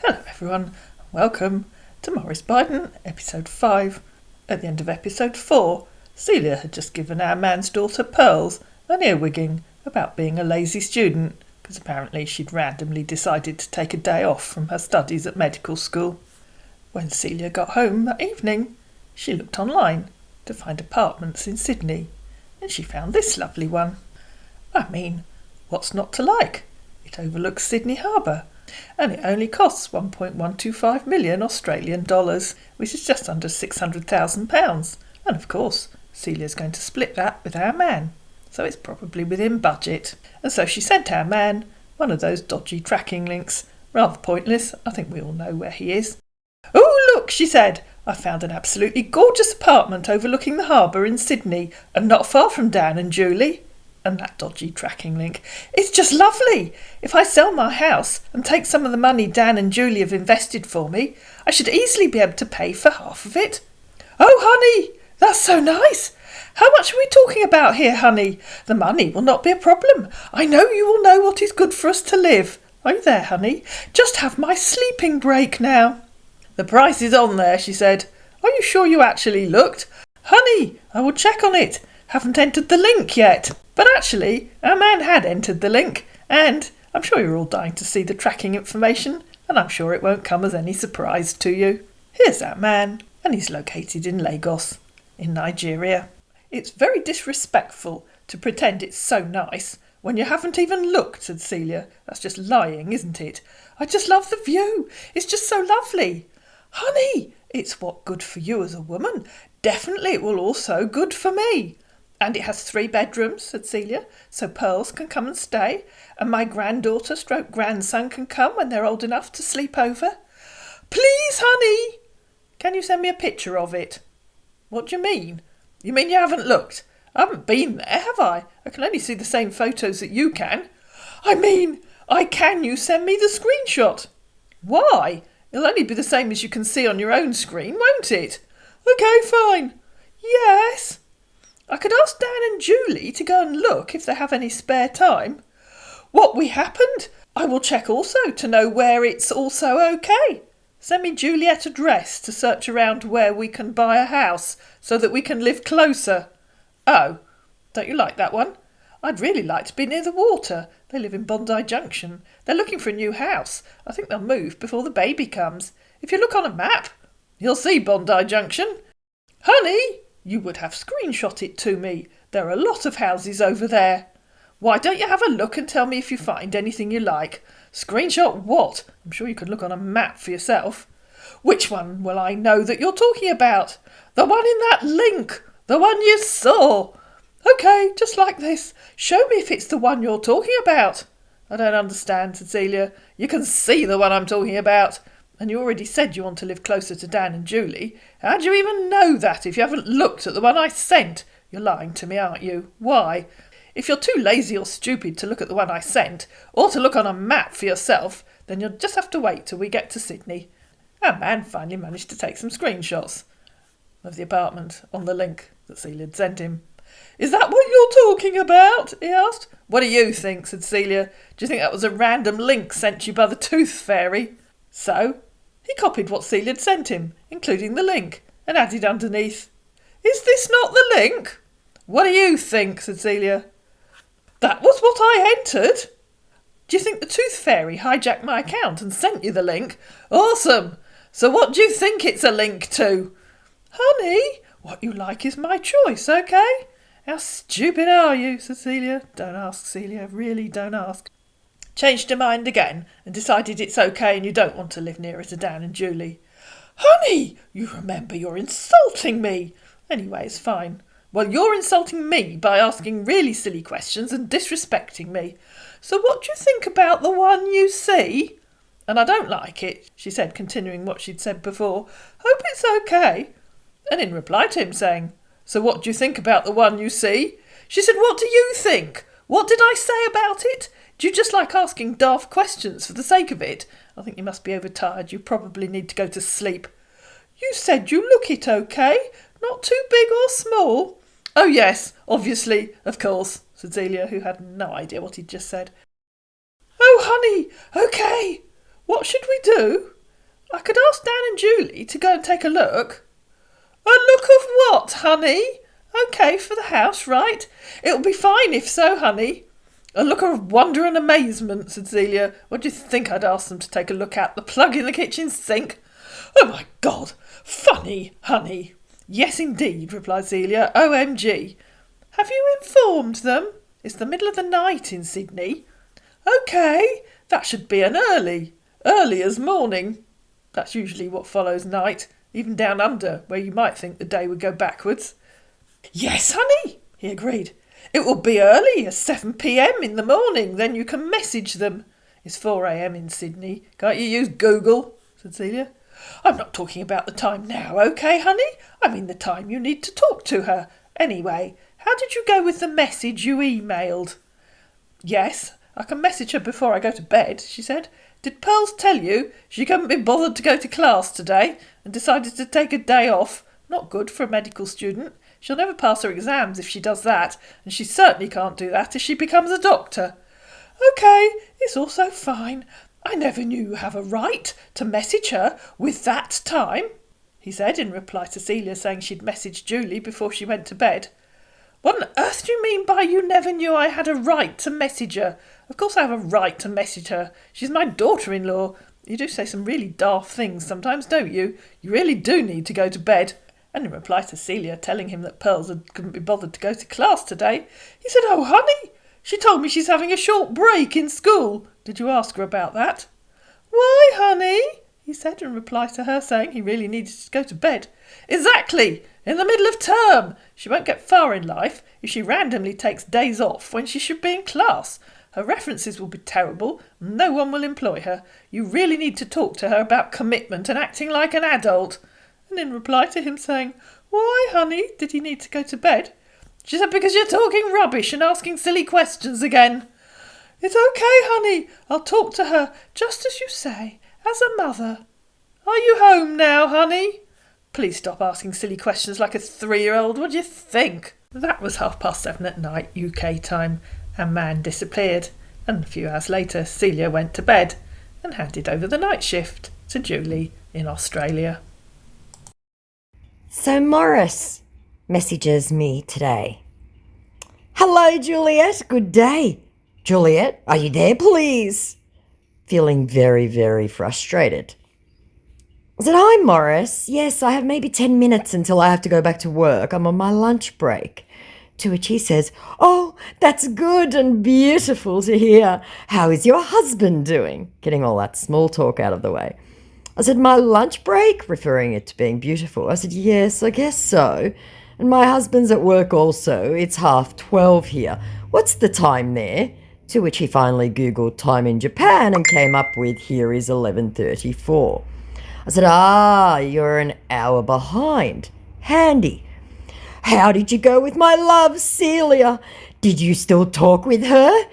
Hello everyone, and welcome to Morris Biden, episode 5. At the end of episode 4, Celia had just given our man's daughter Pearls an earwigging about being a lazy student, because apparently she'd randomly decided to take a day off from her studies at medical school. When Celia got home that evening, she looked online to find apartments in Sydney, and she found this lovely one. I mean, what's not to like? It overlooks Sydney Harbour, and it only costs 1.125 million Australian dollars, which is just under £600,000. And of course, Celia's going to split that with our man, so it's probably within budget. And so she sent our man one of those dodgy tracking links. Rather pointless, I think we all know where he is. "Oh, look," she said, "I found an absolutely gorgeous apartment overlooking the harbour in Sydney, and not far from Dan and Julie." And that dodgy tracking link. "It's just lovely. If I sell my house and take some of the money Dan and Julie have invested for me, I should easily be able to pay for half of it." "Oh, honey, that's so nice. How much are we talking about here, honey? The money will not be a problem. I know you will know what is good for us to live. Are you there, honey? Just have my sleeping break now." "The price is on there," she said. "Are you sure you actually looked?" "Honey, I will check on it. Haven't entered the link yet." But actually, our man had entered the link, and I'm sure you're all dying to see the tracking information, and I'm sure it won't come as any surprise to you. Here's our man, and he's located in Lagos, in Nigeria. "It's very disrespectful to pretend it's so nice when you haven't even looked," said Celia. "That's just lying, isn't it? I just love the view. It's just so lovely." "Honey, it's what good for you as a woman. Definitely it will also good for me. And it has 3 bedrooms," said Celia, "so Pearls can come and stay, and my granddaughter / grandson can come when they're old enough to sleep over." "Please, honey." "Can you send me a picture of it?" "What do you mean? You mean you haven't looked? I haven't been there, have I? I can only see the same photos that you can." "I mean, can you send me the screenshot?" "Why? It'll only be the same as you can see on your own screen, won't it?" "Okay, fine." "Yes." "I could ask Dan and Julie to go and look if they have any spare time." "What we happened? I will check also to know where it's also okay. Send me Juliet address to search around where we can buy a house so that we can live closer." "Oh, don't you like that one?" "I'd really like to be near the water. They live in Bondi Junction. They're looking for a new house. I think they'll move before the baby comes. If you look on a map, you'll see Bondi Junction." "Honey, you would have screenshot it to me. There are a lot of houses over there." "Why don't you have a look and tell me if you find anything you like?" "Screenshot what? I'm sure you could look on a map for yourself." "Which one will I know that you're talking about?" "The one in that link. The one you saw." "Okay, just like this. Show me if it's the one you're talking about." "I don't understand," said Celia. "You can see the one I'm talking about. And you already said you want to live closer to Dan and Julie. How do you even know that if you haven't looked at the one I sent? You're lying to me, aren't you? Why? If you're too lazy or stupid to look at the one I sent, or to look on a map for yourself, then you'll just have to wait till we get to Sydney." Our man finally managed to take some screenshots of the apartment on the link that Celia had sent him. "Is that what you're talking about?" he asked. "What do you think?" said Celia. "Do you think that was a random link sent you by the Tooth Fairy?" So he copied what Celia had sent him, including the link, and added underneath, "Is this not the link?" "What do you think?" said Celia. "That was what I entered." "Do you think the Tooth Fairy hijacked my account and sent you the link?" "Awesome! So what do you think it's a link to?" "Honey, what you like is my choice, okay?" "How stupid are you?" said Celia. "Don't ask, Celia, really don't ask." "Changed your mind again and decided it's okay and you don't want to live nearer to Dan and Julie." "Honey, you remember you're insulting me." "Anyway, it's fine." "Well, you're insulting me by asking really silly questions and disrespecting me. So what do you think about the one you see?" "And I don't like it," she said, continuing what she'd said before. "Hope it's okay." And in reply to him saying, "So what do you think about the one you see?" she said, "What do you think? What did I say about it? Do you just like asking daft questions for the sake of it? I think you must be overtired. You probably need to go to sleep." "You said you look it okay. Not too big or small." "Oh yes, obviously, of course," said Celia, who had no idea what he'd just said. "Oh honey, okay. What should we do? I could ask Dan and Julie to go and take a look. A look of what, honey? OK, for the house, right? It'll be fine if so, honey. A look of wonder and amazement, said Celia. What do you think I'd ask them to take a look at? The plug in the kitchen sink? Oh, my God! Funny, honey. Yes, indeed, replied Celia. OMG. Have you informed them? It's the middle of the night in Sydney. OK, that should be an early as morning. That's usually what follows night, even down under, where you might think the day would go backwards. Yes, honey, he agreed. It will be early, as 7 p.m. in the morning, then you can message them. It's 4 a.m. in Sydney. Can't you use Google? Said Celia. I'm not talking about the time now, OK, honey? I mean the time you need to talk to her. Anyway, how did you go with the message you emailed? Yes, I can message her before I go to bed, she said. Did Pearls tell you she couldn't be bothered to go to class today and decided to take a day off? Not good for a medical student. She'll never pass her exams if she does that, and she certainly can't do that if she becomes a doctor. OK, it's all so fine. I never knew you have a right to message her with that time, he said in reply to Celia saying she'd messaged Julie before she went to bed. What on earth do you mean by you never knew I had a right to message her? Of course I have a right to message her. She's my daughter-in-law. You do say some really daft things sometimes, don't you? You really do need to go to bed. And in reply to Celia telling him that Pearls couldn't be bothered to go to class today, he said, Oh, honey, she told me she's having a short break in school. Did you ask her about that? Why, honey? He said in reply to her saying he really needed to go to bed. Exactly, in the middle of term. She won't get far in life if she randomly takes days off when she should be in class. Her references will be terrible and no one will employ her. You really need to talk to her about commitment and acting like an adult. And in reply to him saying, Why, honey, did he need to go to bed? She said, Because you're talking rubbish and asking silly questions again. It's OK, honey. I'll talk to her, just as you say, as a mother. Are you home now, honey? Please stop asking silly questions like a 3-year-old. What do you think? That was 7:30 at night, UK time, and Man disappeared. And a few hours later, Celia went to bed and handed over the night shift to Julie in Australia. So Morris messages me today. Hello, Juliet. Good day. Juliet, are you there, please? Feeling very, very frustrated. I said, Hi, Morris. Yes, I have maybe 10 minutes until I have to go back to work. I'm on my lunch break. To which he says, Oh, that's good and beautiful to hear. How is your husband doing? Getting all that small talk out of the way. I said, my lunch break? Referring it to being beautiful. I said, yes, I guess so. And my husband's at work also. It's 12:30 here. What's the time there? To which he finally Googled time in Japan and came up with here is 11:34. I said, you're an hour behind. Handy. How did you go with my love, Celia? Did you still talk with her?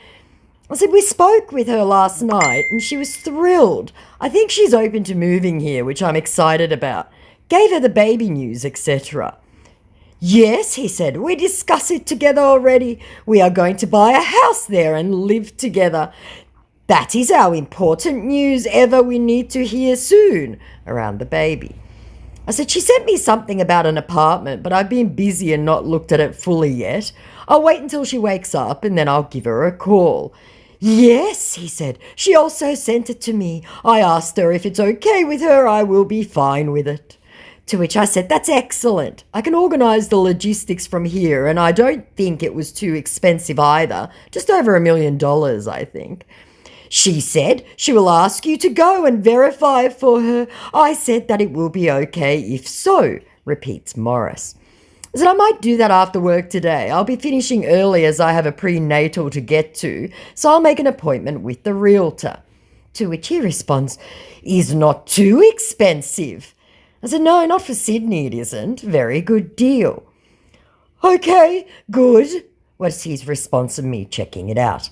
I said, we spoke with her last night and she was thrilled. I think she's open to moving here, which I'm excited about. Gave her the baby news, etc. Yes, he said, we discussed it together already. We are going to buy a house there and live together. That is our important news ever we need to hear soon around the baby. I said, she sent me something about an apartment, but I've been busy and not looked at it fully yet. I'll wait until she wakes up and then I'll give her a call. Yes, he said, she also sent it to me. I asked her if it's okay with her, I will be fine with it. To which I said, that's excellent. I can organise the logistics from here and I don't think it was too expensive either. Just over $1 million, I think. She said she will ask you to go and verify it for her. I said that it will be okay if so, repeats Morris. I said, I might do that after work today. I'll be finishing early as I have a prenatal to get to, so I'll make an appointment with the realtor. To which he responds, is not too expensive. I said, no, not for Sydney it isn't. Very good deal. Okay, good. Was his response to me checking it out.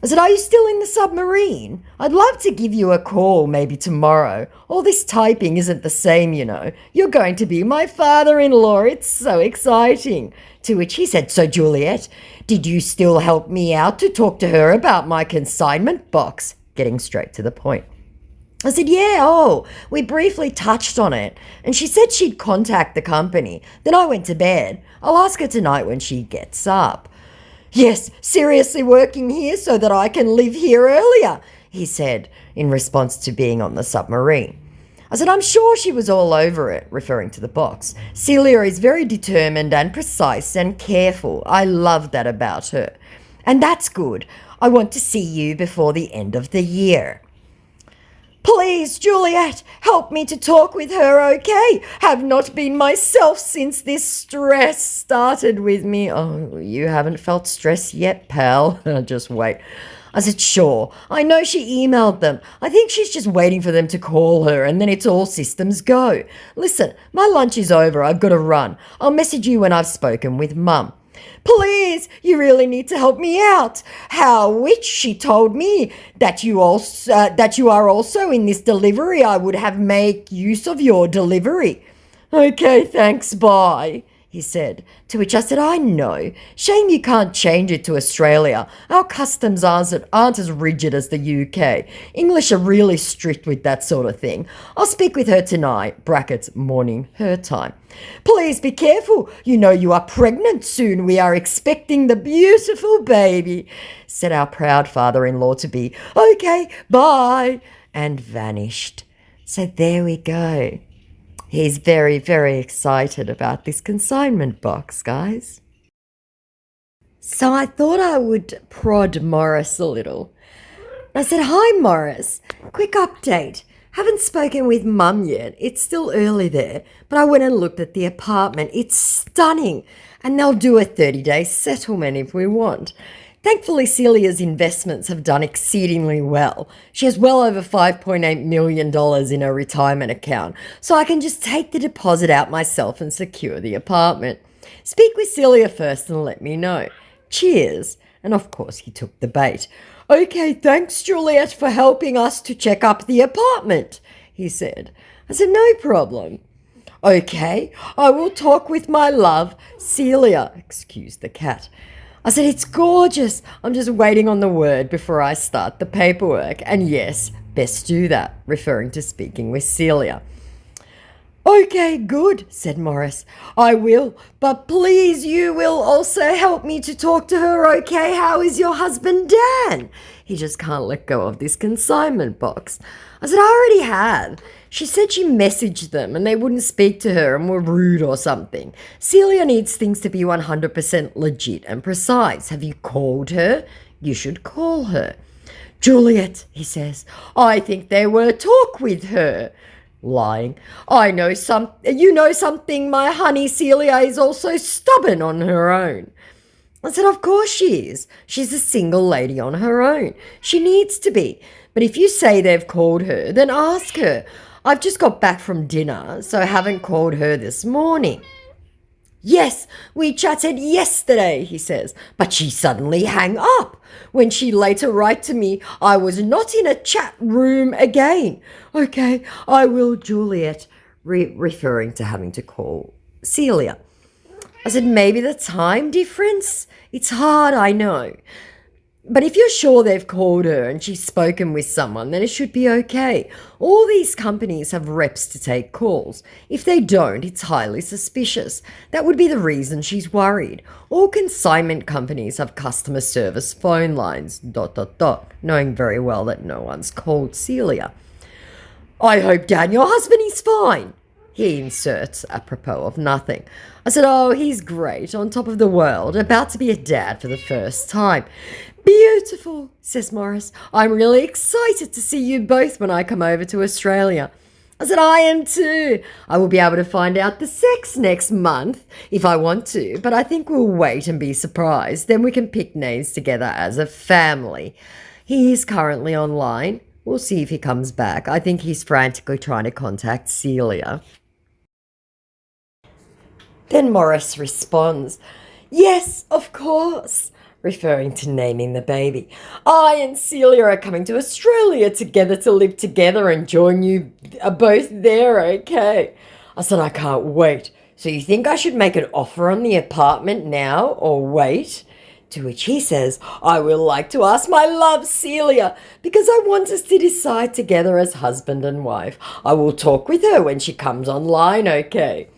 I said, are you still in the submarine? I'd love to give you a call maybe tomorrow. All this typing isn't the same, you know. You're going to be my father-in-law. It's so exciting. To which he said, so Juliet, did you still help me out to talk to her about my consignment box? Getting straight to the point. I said, yeah, oh, we briefly touched on it, and she said she'd contact the company. Then I went to bed. I'll ask her tonight when she gets up. Yes, seriously working here so that I can leave here earlier, he said in response to being on the submarine. I said, I'm sure she was all over it, referring to the box. Celia is very determined and precise and careful. I love that about her. And that's good. I want to see you before the end of the year. Please, Juliet, help me to talk with her, okay? Have not been myself since this stress started with me. Oh, you haven't felt stress yet, pal. Just wait. I said, sure. I know she emailed them. I think she's just waiting for them to call her and then it's all systems go. Listen, my lunch is over. I've got to run. I'll message you when I've spoken with Mum. Please, you really need to help me out. Which she told me that you are also in this delivery. I would have made use of your delivery. Okay, thanks, bye, he said, to which I said, I know. Shame you can't change it to Australia. Our customs aren't as rigid as the UK. English are really strict with that sort of thing. I'll speak with her tonight, brackets, morning, her time. Please be careful. You know you are pregnant soon. We are expecting the beautiful baby, said our proud father-in-law-to-be. Okay, bye, and vanished. So there we go. He's very, very excited about this consignment box, guys. So I thought I would prod Morris a little. I said, hi, Morris. Quick update. Haven't spoken with Mum yet. It's still early there, but I went and looked at the apartment. It's stunning, and they'll do a 30-day settlement if we want. Thankfully, Celia's investments have done exceedingly well. She has well over $5.8 million in her retirement account, so I can just take the deposit out myself and secure the apartment. Speak with Celia first and let me know. Cheers. And of course, he took the bait. Okay, thanks, Juliet, for helping us to check up the apartment, he said. I said, no problem. Okay, I will talk with my love, Celia. Excuse the cat. I said, it's gorgeous. I'm just waiting on the word before I start the paperwork. And yes, best do that, referring to speaking with Celia. Okay, good, said Morris. I will, but please you will also help me to talk to her, okay? How is your husband, Dan? He just can't let go of this consignment box. I said, I already have. She said she messaged them and they wouldn't speak to her and were rude or something. Celia needs things to be 100% legit and precise. Have you called her? You should call her. Juliet, he says, I think they were talk with her. Lying. You know something, my honey. Celia is also stubborn on her own. I said, of course she is. She's a single lady on her own. She needs to be. But if you say they've called her, then ask her. I've just got back from dinner, so I haven't called her this morning. Yes, we chatted yesterday, he says, but she suddenly hung up. When she later wrote to me, I was not in a chat room again. Okay, I will, Juliet, referring to having to call Celia. I said, maybe the time difference? It's hard, I know. But if you're sure they've called her and she's spoken with someone, then it should be okay. All these companies have reps to take calls. If they don't, it's highly suspicious. That would be the reason she's worried. All consignment companies have customer service phone lines, ... knowing very well that no one's called Celia. I hope, Dan, your husband is fine. He inserts apropos of nothing. I said, oh, he's great, on top of the world, about to be a dad for the first time. Beautiful, says Morris. I'm really excited to see you both when I come over to Australia. I said, I am too. I will be able to find out the sex next month if I want to, but I think we'll wait and be surprised. Then we can pick names together as a family. He is currently online. We'll see if he comes back. I think he's frantically trying to contact Celia. Then Morris responds, yes, of course, referring to naming the baby. I and Celia are coming to Australia together to live together and join you both there, okay? I said, I can't wait. So you think I should make an offer on the apartment now or wait? To which he says, I will like to ask my love Celia, because I want us to decide together as husband and wife. I will talk with her when she comes online, okay?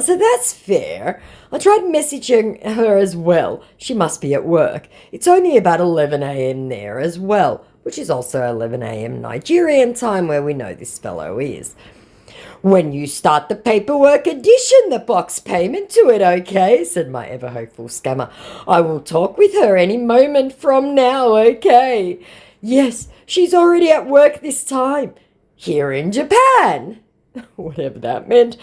So that's fair. I tried messaging her as well. She must be at work. It's only about 11 a.m. there as well, which is also 11 a.m. Nigerian time where we know this fellow is. When you start the paperwork, addition the box payment to it, okay? Said my ever-hopeful scammer. I will talk with her any moment from now, okay? Yes, she's already at work this time. Here in Japan. Whatever that meant.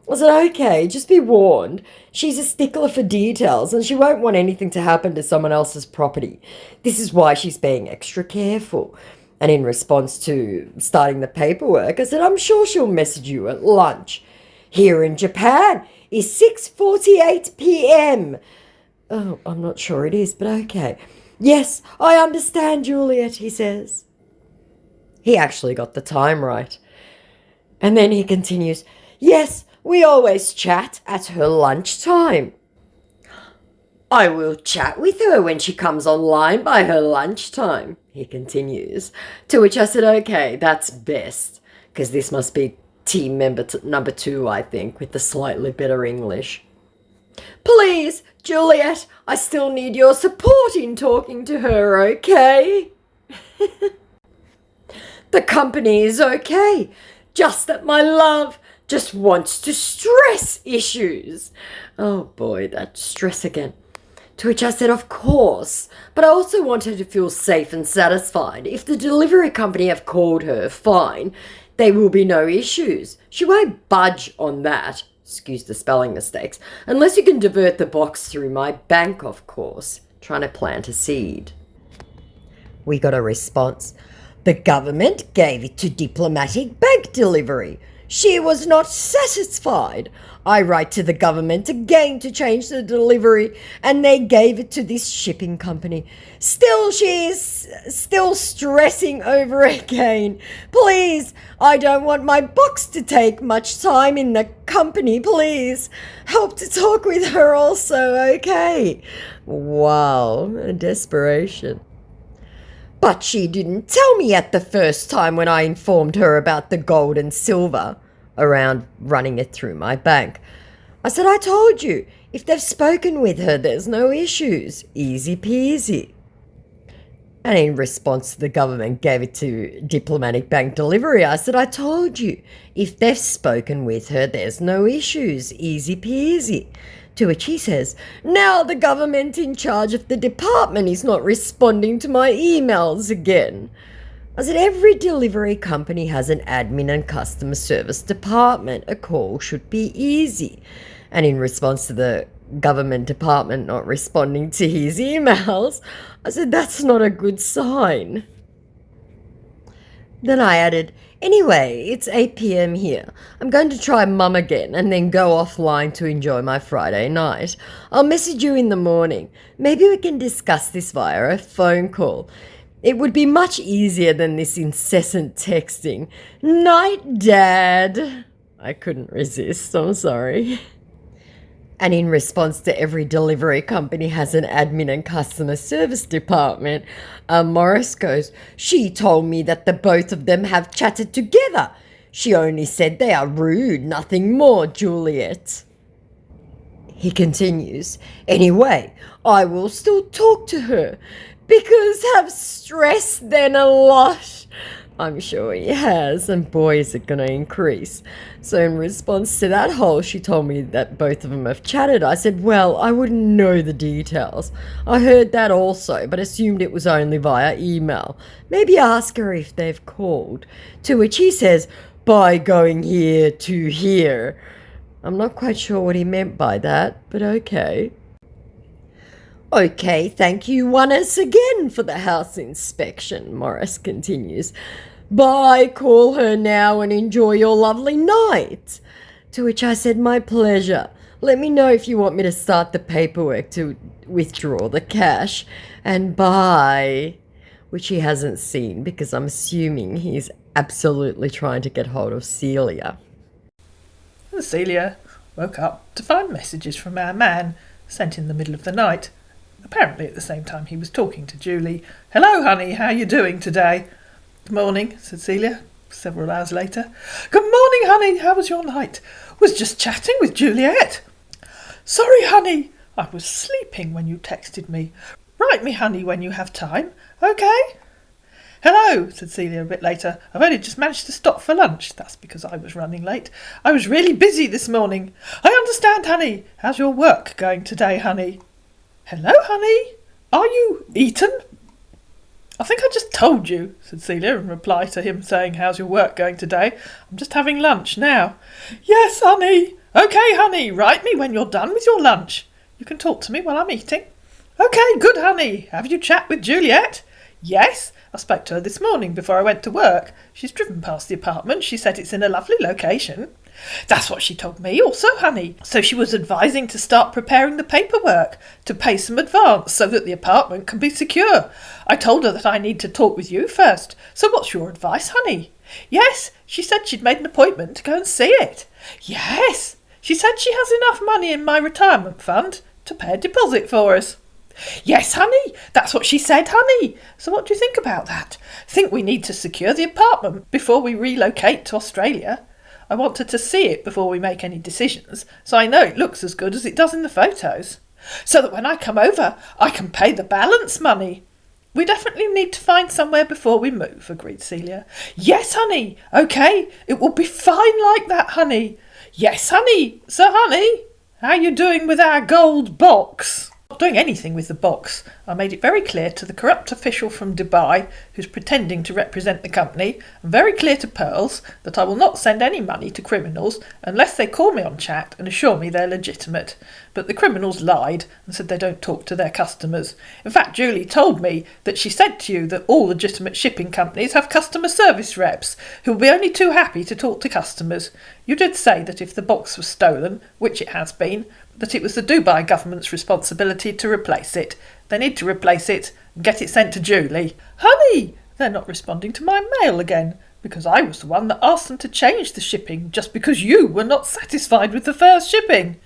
I said, okay, just be warned. She's a stickler for details and she won't want anything to happen to someone else's property. This is why she's being extra careful. And in response to starting the paperwork, I said, I'm sure she'll message you at lunch. Here in Japan is 6:48 p.m. Oh, I'm not sure it is, but okay. Yes, I understand, Juliet, he says. He actually got the time right. And then he continues, yes, we always chat at her lunchtime. I will chat with her when she comes online by her lunchtime, he continues. To which I said, okay, that's best, because this must be team member number 2, I think, with the slightly better English. Please, Juliet, I still need your support in talking to her, okay? The company is okay, just that my love just wants to stress issues. Oh boy, that stress again. To which I said, of course, but I also want her to feel safe and satisfied. If the delivery company have called her, fine, there will be no issues. She won't budge on that, excuse the spelling mistakes, unless you can divert the box through my bank, of course. Trying to plant a seed. We got a response. The government gave it to diplomatic bank delivery. She was not satisfied. I write to the government again to change the delivery, and they gave it to this shipping company. Still, she is still stressing over again. Please, I don't want my box to take much time in the company, please. Help to talk with her also, okay? Wow, desperation. But she didn't tell me at the first time when I informed her about the gold and silver around running it through my bank. I said, I told you, if they've spoken with her, there's no issues. Easy peasy. And in response to the government gave it to diplomatic bank delivery, I said, I told you, if they've spoken with her, there's no issues. Easy peasy. To which he says, now the government in charge of the department is not responding to my emails again. I said, every delivery company has an admin and customer service department. A call should be easy. And in response to the government department not responding to his emails, I said, that's not a good sign. Then I added, anyway, it's 8 p.m. here. I'm going to try Mum again and then go offline to enjoy my Friday night. I'll message you in the morning. Maybe we can discuss this via a phone call. It would be much easier than this incessant texting. Night, Dad. I couldn't resist, I'm sorry. And in response to every delivery company has an admin and customer service department, Morris goes, she told me that the both of them have chatted together. She only said they are rude, nothing more, Juliet. He continues, anyway, I will still talk to her because have stressed then a lot. I'm sure he has, and boy, is it going to increase. So in response to that whole, she told me that both of them have chatted. I said, well, I wouldn't know the details. I heard that also, but assumed it was only via email. Maybe ask her if they've called. To which he says, by going here to here. I'm not quite sure what he meant by that, but okay. Okay, thank you once again for the house inspection, Morris continues. Bye, call her now and enjoy your lovely night. To which I said, my pleasure. Let me know if you want me to start the paperwork to withdraw the cash. And bye. Which he hasn't seen because I'm assuming he's absolutely trying to get hold of Celia. Celia woke up to find messages from our man sent in the middle of the night. Apparently at the same time he was talking to Julie. "Hello, honey, how you doing today?" "Good morning," said Celia, several hours later. "Good morning, honey, how was your night?" "Was just chatting with Juliet." "Sorry, honey, I was sleeping when you texted me. Write me, honey, when you have time, okay?" "Hello," said Celia a bit later. "I've only just managed to stop for lunch." That's because I was running late. "I was really busy this morning." "I understand, honey. How's your work going today, honey?" "Hello, honey. Are you eaten?" "I think I just told you," said Celia in reply to him saying, "How's your work going today? I'm just having lunch now." "Yes, honey. Okay, honey. Write me when you're done with your lunch. You can talk to me while I'm eating." "Okay, good, honey. Have you chat with Juliet?" "Yes. I spoke to her this morning before I went to work. She's driven past the apartment. She said it's in a lovely location." "That's what she told me also, honey. So she was advising to start preparing the paperwork, to pay some advance so that the apartment can be secure. I told her that I need to talk with you first. So what's your advice, honey?" "Yes, she said she'd made an appointment to go and see it." "Yes, she said she has enough money in my retirement fund to pay a deposit for us." "Yes, honey, that's what she said, honey. So what do you think about that? Think we need to secure the apartment before we relocate to Australia? I want her to see it before we make any decisions, so I know it looks as good as it does in the photos. So that when I come over, I can pay the balance money." "We definitely need to find somewhere before we move," agreed Celia. "Yes, honey. Okay, it will be fine like that, honey." "Yes, honey. So, honey, how you doing with our gold box?" "Not doing anything with the box. I made it very clear to the corrupt official from Dubai who's pretending to represent the company, and very clear to Pearls, that I will not send any money to criminals unless they call me on chat and assure me they're legitimate. But the criminals lied and said they don't talk to their customers. In fact, Julie told me that she said to you that all legitimate shipping companies have customer service reps who will be only too happy to talk to customers. You did say that if the box was stolen, which it has been, that it was the Dubai government's responsibility to replace it. They need to replace it and get it sent to Julie." "Honey, they're not responding to my mail again, because I was the one that asked them to change the shipping just because you were not satisfied with the first shipping.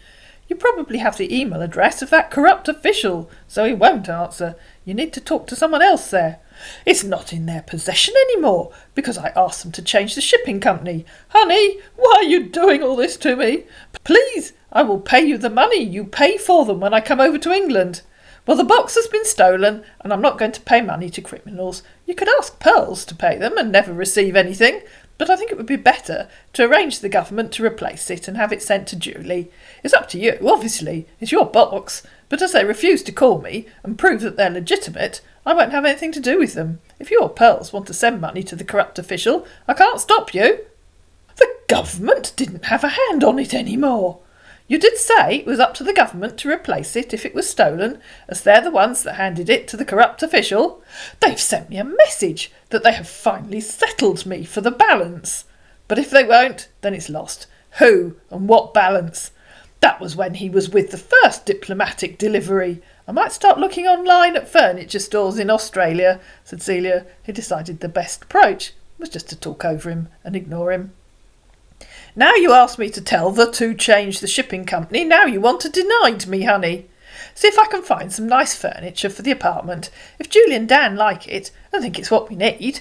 You probably have the email address of that corrupt official, so he won't answer. You need to talk to someone else there." "It's not in their possession anymore, because I asked them to change the shipping company." "Honey, why are you doing all this to me? Please, I will pay you the money you pay for them when I come over to England." "Well, the box has been stolen, and I'm not going to pay money to criminals. You could ask Pearls to pay them and never receive anything, but I think it would be better to arrange the government to replace it and have it sent to Julie. It's up to you, obviously. It's your box. But as they refuse to call me and prove that they're legitimate, I won't have anything to do with them. If you or Pearls want to send money to the corrupt official, I can't stop you." "The government didn't have a hand on it anymore." "You did say it was up to the government to replace it if it was stolen, as they're the ones that handed it to the corrupt official. They've sent me a message that they have finally settled me for the balance. But if they won't, then it's lost. Who and what balance? That was when he was with the first diplomatic delivery. I might start looking online at furniture stores in Australia," said Celia, who decided the best approach was just to talk over him and ignore him. "Now you asked me to tell the to change the shipping company, now you want to deny me, honey. See if I can find some nice furniture for the apartment. If Julie and Dan like it and think it's what we need."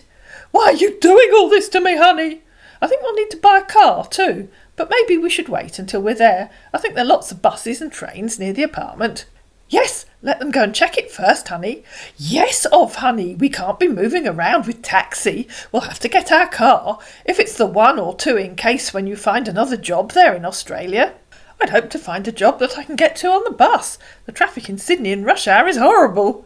"Why are you doing all this to me, honey?" "I think we'll need to buy a car too, but maybe we should wait until we're there. I think there are lots of buses and trains near the apartment." "Yes, let them go and check it first, honey." "Yes, honey, we can't be moving around with taxi. We'll have to get our car, if it's the 1 or 2 in case when you find another job there in Australia. I'd hope to find a job that I can get to on the bus. The traffic in Sydney in rush hour is horrible."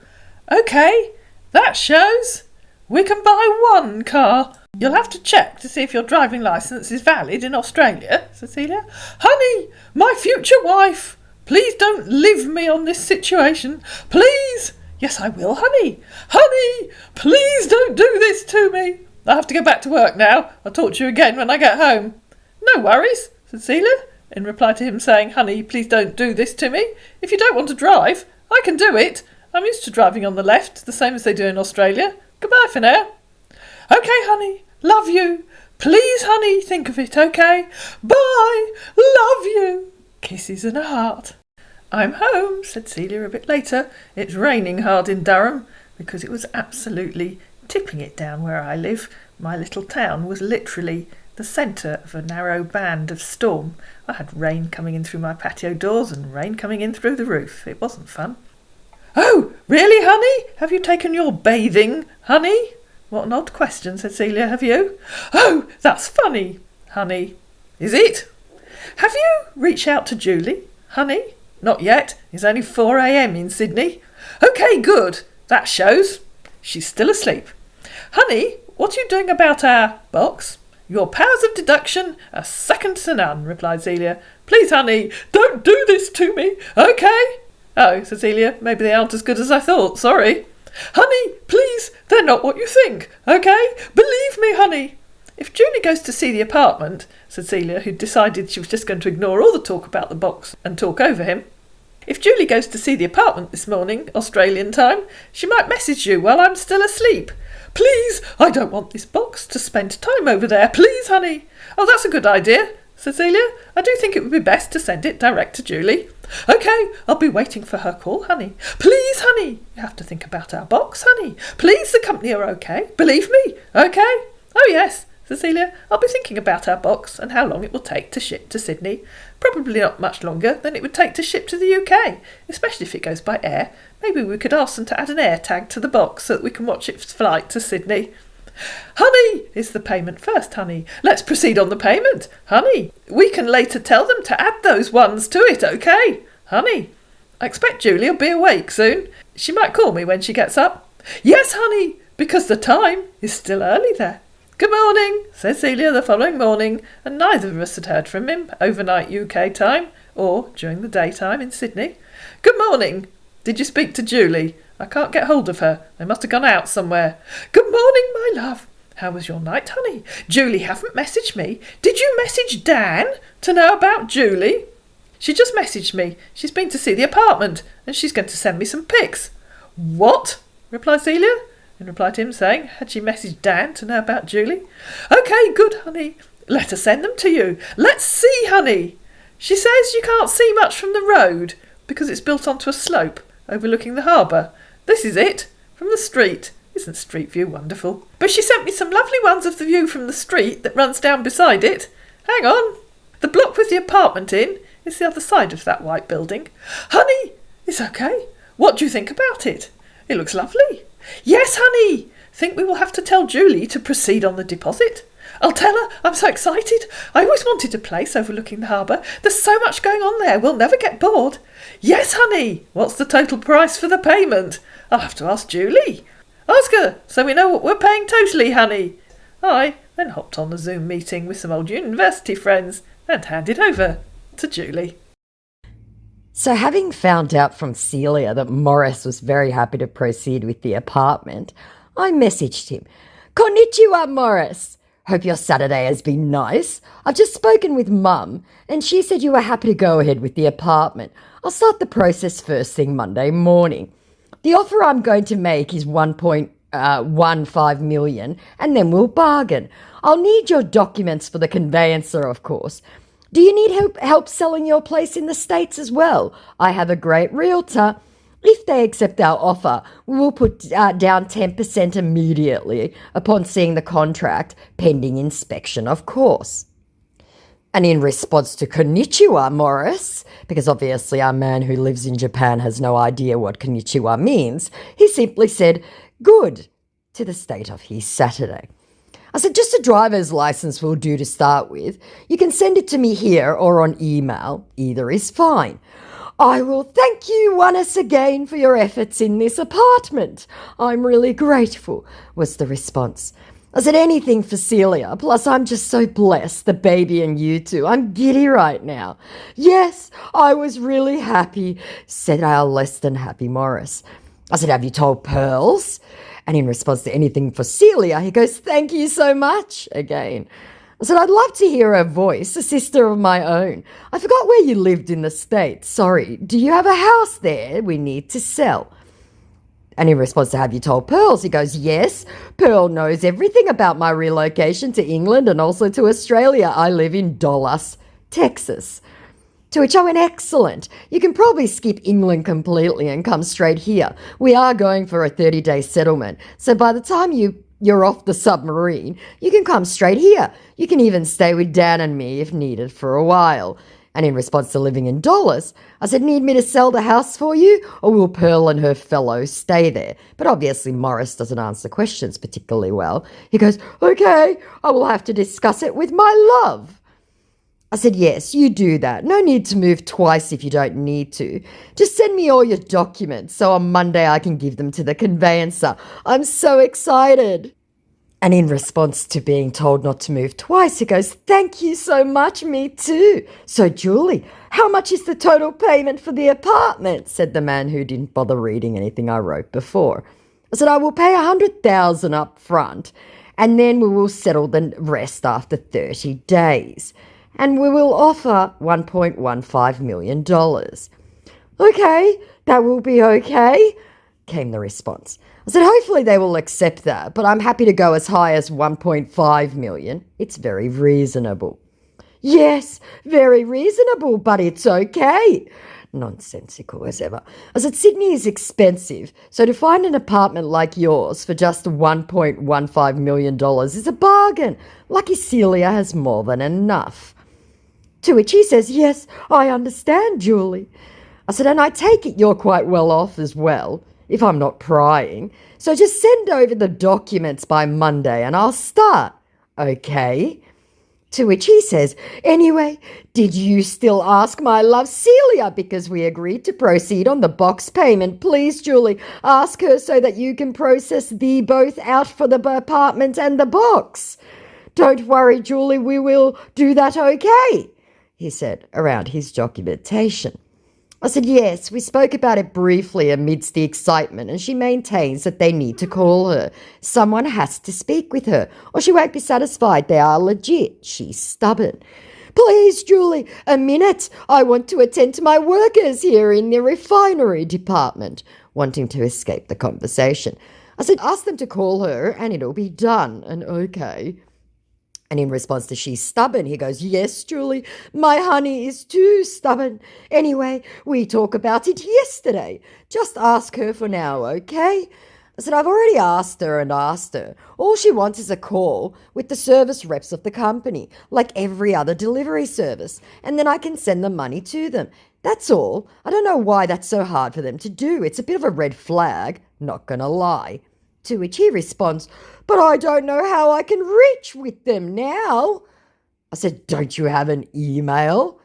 "Okay, that shows. We can buy 1 car. You'll have to check to see if your driving licence is valid in Australia," said Celia. "Honey, my future wife, please don't leave me on this situation. Please." "Yes, I will, honey. Honey, please don't do this to me. I have to go back to work now. I'll talk to you again when I get home." "No worries," said Celia, in reply to him saying, "Honey, please don't do this to me. If you don't want to drive, I can do it. I'm used to driving on the left, the same as they do in Australia. Goodbye for now." "Okay, honey. Love you. Please, honey, think of it, okay? Bye. Love you." Kisses and a heart. I'm home, said Celia a bit later. It's raining hard in Durham, because it was absolutely tipping it down where I live. My little town was literally the centre of a narrow band of storm. I had rain coming in through my patio doors and rain coming in through the roof. It wasn't fun. Oh, really, honey? Have you taken your bathing, honey? What an odd question, said Celia. Have you? Oh, that's funny, honey. Is it? Have you reached out to Julie, honey? Not yet. It's only 4 a.m. in Sydney. OK, good. That shows. She's still asleep. Honey, what are you doing about our box? Your powers of deduction are second to none, replied Celia. Please, honey, don't do this to me, OK? Oh, said Celia, maybe they aren't as good as I thought. Sorry. Honey, please, they're not what you think, OK? Believe me, honey. If Julie goes to see the apartment, said Celia, who'd decided she was just going to ignore all the talk about the box and talk over him. If Julie goes to see the apartment this morning, Australian time, she might message you while I'm still asleep. Please, I don't want this box to spend time over there. Please, honey. Oh, that's a good idea, said Celia. I do think it would be best to send it direct to Julie. OK, I'll be waiting for her call, honey. Please, honey. You have to think about our box, honey. Please, the company are OK. Believe me. OK? Oh, yes, said Celia. I'll be thinking about our box and how long it will take to ship to Sydney. Probably not much longer than it would take to ship to the UK, especially if it goes by air. Maybe we could ask them to add an air tag to the box so that we can watch its flight to Sydney. Honey, is the payment first, honey? Let's proceed on the payment, honey. We can later tell them to add those ones to it, OK? Honey, I expect Julie will be awake soon. She might call me when she gets up. Yes, honey, because the time is still early there. Good morning, said Celia the following morning, and neither of us had heard from him overnight UK time or during the daytime in Sydney. Good morning. Did you speak to Julie? I can't get hold of her. They must have gone out somewhere. Good morning, my love. How was your night, honey? Julie haven't messaged me. Did you message Dan to know about Julie? She just messaged me. She's been to see the apartment and she's going to send me some pics. What? Replied Celia. In reply to him saying, had she messaged Dan to know about Julie? OK, good, honey. Let her send them to you. Let's see, honey. She says you can't see much from the road because it's built onto a slope overlooking the harbour. This is it, from the street. Isn't Street View wonderful? But she sent me some lovely ones of the view from the street that runs down beside it. Hang on. The block with the apartment in is the other side of that white building. Honey, it's OK. What do you think about it? It looks lovely. Yes, honey. Think we will have to tell Julie to proceed on the deposit? I'll tell her. I'm so excited. I always wanted a place overlooking the harbour. There's so much going on there. We'll never get bored. Yes, honey. What's the total price for the payment? I'll have to ask Julie. Ask her, so we know what we're paying totally, honey. I then hopped on a Zoom meeting with some old university friends and handed over to Julie. So having found out from Celia that Morris was very happy to proceed with the apartment, I messaged him. Konnichiwa, Morris. Hope your Saturday has been nice. I've just spoken with Mum and she said you were happy to go ahead with the apartment. I'll start the process first thing Monday morning. The offer I'm going to make is 1.15 million and then we'll bargain. I'll need your documents for the conveyancer, of course. Do you need help selling your place in the States as well? I have a great realtor. If they accept our offer, we will put down 10% immediately upon seeing the contract, pending inspection, of course. And in response to konnichiwa, Morris, because obviously our man who lives in Japan has no idea what konnichiwa means, he simply said, good, to the state of his Saturday. I said, just a driver's license will do to start with. You can send it to me here or on email. Either is fine. I will thank you once again for your efforts in this apartment. I'm really grateful, was the response. I said, anything for Celia, plus I'm just so blessed, the baby and you two. I'm giddy right now. Yes, I was really happy, said our less than happy Morris. I said, have you told Pearls? And in response to anything for Celia, he goes, thank you so much, again. I said, I'd love to hear her voice, a sister of my own. I forgot where you lived in the States. Sorry, do you have a house there we need to sell? And in response to have you told Pearls, he goes, yes, Pearl knows everything about my relocation to England and also to Australia. I live in Dallas, Texas. To which I went, excellent. You can probably skip England completely and come straight here. We are going for a 30-day settlement. So by the time you're off the submarine, you can come straight here. You can even stay with Dan and me if needed for a while. And in response to living in dollars, I said, need me to sell the house for you, or will Pearl and her fellows stay there? But obviously Morris doesn't answer questions particularly well. He goes, okay, I will have to discuss it with my love. I said, yes, you do that. No need to move twice if you don't need to. Just send me all your documents so on Monday I can give them to the conveyancer. I'm so excited. And in response to being told not to move twice, he goes, thank you so much, me too. So, Julie, how much is the total payment for the apartment? Said the man who didn't bother reading anything I wrote before. I said, I will pay $100,000 up front, and then we will settle the rest after 30 days. And we will offer $1.15 million. Okay, that will be okay, came the response. I said, hopefully they will accept that, but I'm happy to go as high as 1.5 million. It's very reasonable. Yes, very reasonable, but it's okay. Nonsensical as ever. I said, Sydney is expensive, so to find an apartment like yours for just $1.15 million is a bargain. Lucky Celia has more than enough. To which he says, yes, I understand, Julie. I said, and I take it you're quite well off as well, if I'm not prying. So just send over the documents by Monday and I'll start. Okay. To which he says, anyway, did you still ask my love Celia because we agreed to proceed on the box payment? Please, Julie, ask her so that you can process the both out for the apartment and the box. Don't worry, Julie, we will do that okay, he said, around his documentation. I said, yes, we spoke about it briefly amidst the excitement, and she maintains that they need to call her. Someone has to speak with her, or she won't be satisfied they are legit. She's stubborn. Please, Julie, a minute. I want to attend to my workers here in the refinery department, wanting to escape the conversation. I said, ask them to call her, and it'll be done, and okay. And in response to she's stubborn, he goes, yes, Julie, my honey is too stubborn. Anyway, we talked about it yesterday. Just ask her for now, okay? I said, I've already asked her and asked her. All she wants is a call with the service reps of the company, like every other delivery service, and then I can send the money to them. That's all. I don't know why that's so hard for them to do. It's a bit of a red flag, not gonna lie. To which he responds, but I don't know how I can reach with them now. I said, don't you have an email?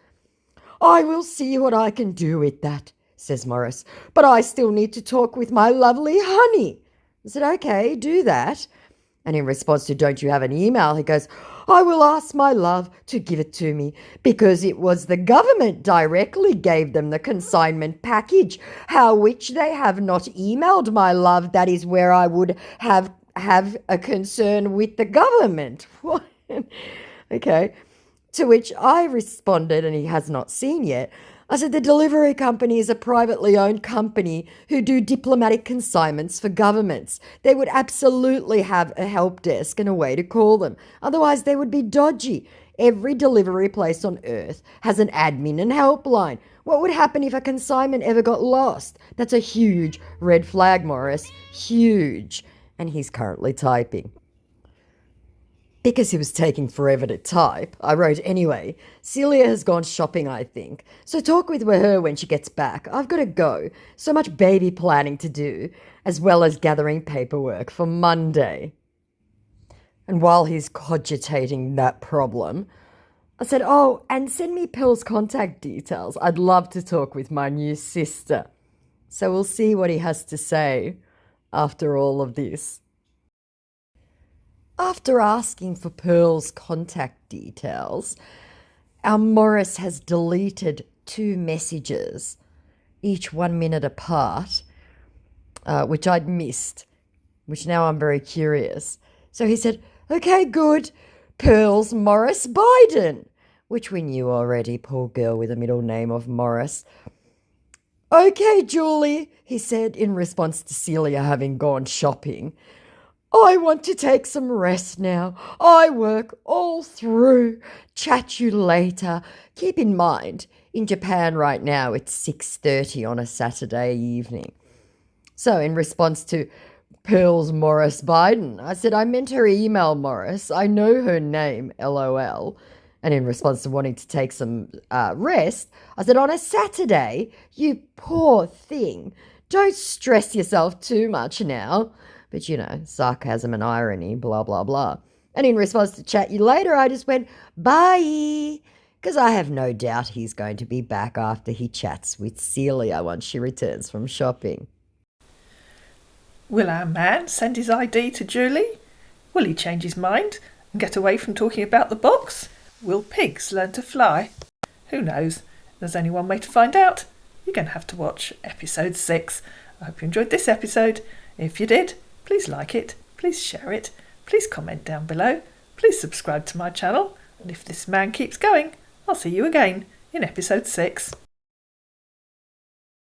I will see what I can do with that, says Morris, but I still need to talk with my lovely honey. I said, okay, do that. And in response to don't you have an email, he goes, I will ask my love to give it to me because it was the government directly gave them the consignment package, how which they have not emailed my love. That is where I would have a concern with the government. What? Okay. To which I responded, and he has not seen yet, I said, the delivery company is a privately owned company who do diplomatic consignments for governments. They would absolutely have a help desk and a way to call them. Otherwise, they would be dodgy. Every delivery place on earth has an admin and helpline. What would happen if a consignment ever got lost? That's a huge red flag, Morris. Huge. And he's currently typing. Because he was taking forever to type, I wrote, anyway, Celia has gone shopping, I think. So talk with her when she gets back. I've got to go. So much baby planning to do, as well as gathering paperwork for Monday. And while he's cogitating that problem, I said, oh, and send me Pearl's contact details. I'd love to talk with my new sister. So we'll see what he has to say after all of this. After asking for Pearl's contact details, our Morris has deleted 2 messages, each 1 minute apart, which I'd missed, which now I'm very curious. So he said, okay, good, Pearl's Morris Biden, which we knew already, poor girl with a middle name of Morris. Okay, Julie, he said in response to Celia having gone shopping. I want to take some rest now. I work all through. Chat you later. Keep in mind, in Japan right now, it's 6:30 on a Saturday evening. So in response to Pearl's Morris Biden, I said, I meant her email, Morris. I know her name, LOL. And in response to wanting to take some rest, I said, on a Saturday, you poor thing. Don't stress yourself too much now. But, sarcasm and irony, blah, blah, blah. And in response to chat you later, I just went, bye. Because I have no doubt he's going to be back after he chats with Celia once she returns from shopping. Will our man send his ID to Julie? Will he change his mind and get away from talking about the box? Will pigs learn to fly? Who knows? There's only one way to find out. You're going to have to watch episode 6. I hope you enjoyed this episode. If you did, please like it, please share it, please comment down below, please subscribe to my channel, and if this man keeps going, I'll see you again in episode 6.